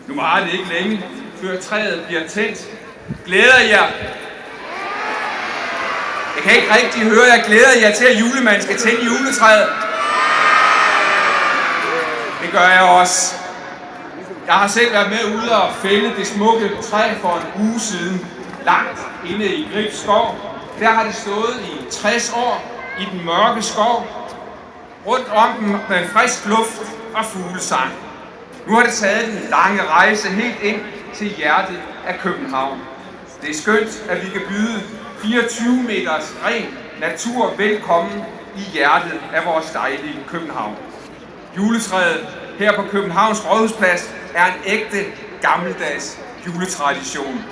Nu varer det ikke længe, før træet bliver tændt. Glæder jer? Jeg kan ikke rigtig høre, jeg glæder jer til, at julemanden skal tænde juletræet. Det gør jeg også. Jeg har selv været med ude og fælde det smukke træ for en uge siden, langt inde i Gribs skov. Der har det stået i 60 år i den mørke skov, rundt om den med frisk luft og fuglesang. Nu har det taget den lange rejse helt ind til hjertet af København. Det er skønt, at vi kan byde 24 meters ren natur velkommen i hjertet af vores dejlige København. Juletræet her på Københavns Rådhusplads er en ægte gammeldags juletradition.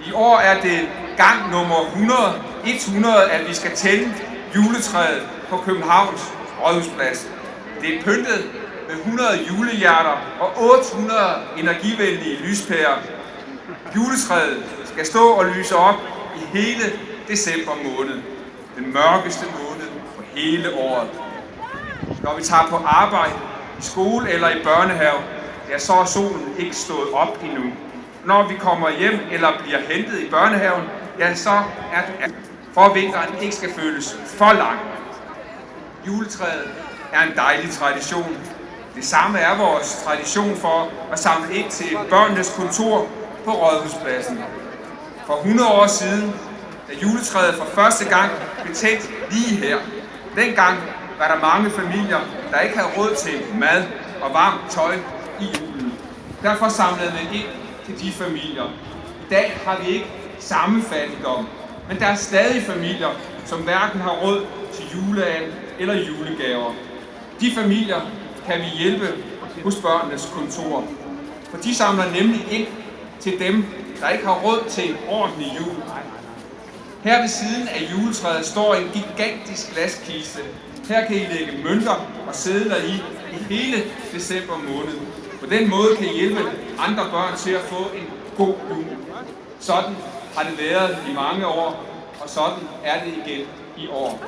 I år er det gang nummer 100, at vi skal tænde juletræet på Københavns Rådhusplads. Det er pyntet med 100 julehjerter og 800 energivenlige lyspærer. Juletræet skal stå og lyse op i hele december måned, den mørkeste måned på hele året. Når vi tager på arbejde, i skole eller i børnehave, ja, så er solen ikke stået op endnu. Når vi kommer hjem eller bliver hentet i børnehaven, ja, så er det for at vinteren ikke skal føles for lang. Juletræet er en dejlig tradition. Det samme er vores tradition for at samle ind til børnenes kontor på Rådhuspladsen. For 100 år siden, da juletræet for første gang blev tændt lige her. Dengang var der mange familier, der ikke havde råd til mad og varmt tøj i julen. Derfor samlede man ind til de familier. I dag har vi ikke samme fattigdom, men der er stadig familier, som hverken har råd til juleand eller julegaver. De familier kan vi hjælpe hos børnenes kontor, for de samler nemlig ind til dem, der ikke har råd til en ordentlig jul. Her ved siden af juletræet står en gigantisk glaskiste. Her kan I lægge mønter og sedler i hele december måned. På den måde kan I hjælpe andre børn til at få en god jul. Sådan har det været i mange år, og sådan er det igen i år.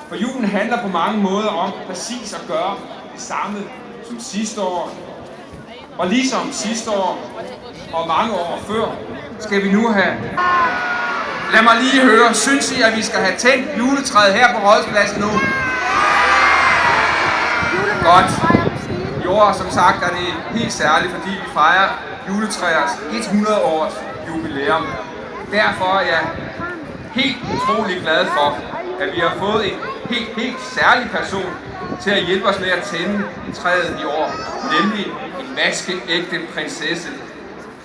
For julen handler på mange måder om præcis at gøre det samme som sidste år. Og ligesom sidste år og mange år før, skal vi nu have... Lad mig lige høre, synes I, at vi skal have tændt juletræet her på Rådhuspladsen nu? Godt. I år, som sagt, er det helt særligt, fordi vi fejrer juletræers 100 års jubilæum. Derfor er jeg helt utrolig glad for, at vi har fået en helt særlig person til at hjælpe os med at tænde træet i år, nemlig en vaskeægte prinsesse.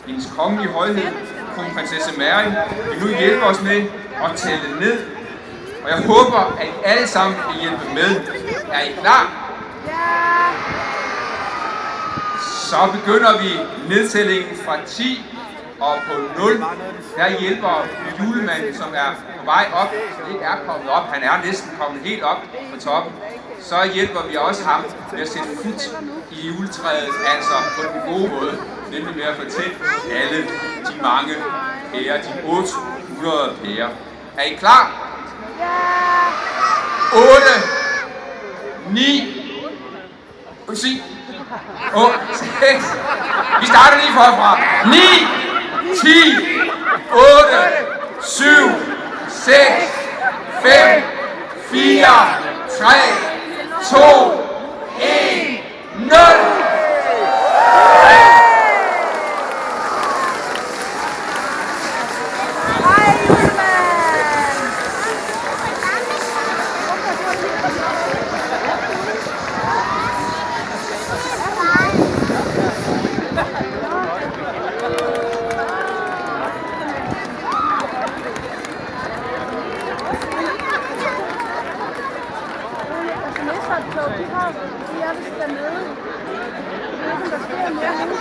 Hendes kongelige højhed, kronprinsesse Mary, vil nu hjælpe os med at tælle ned. Og jeg håber, at I alle sammen vil hjælpe med. Er I klar? Så begynder vi nedtællingen fra 10 og på 0. Der hjælper julemanden, som er på vej op, som ikke er kommet op. Han er næsten kommet helt op på toppen. Så hjælper vi også ham med at sætte fut i juletræet, altså på den gode måde, nemlig med at fortælle alle de mange pærer, de 800 pærer. Er I klar? 8, 9, 10, 8, 6. Vi starter lige forfra. 9, 10, 8, 7, 6, 5, 4, 3, 2, 1, 0. Jeg vil stå nede. Jeg ved ikke, om der sker mere nu.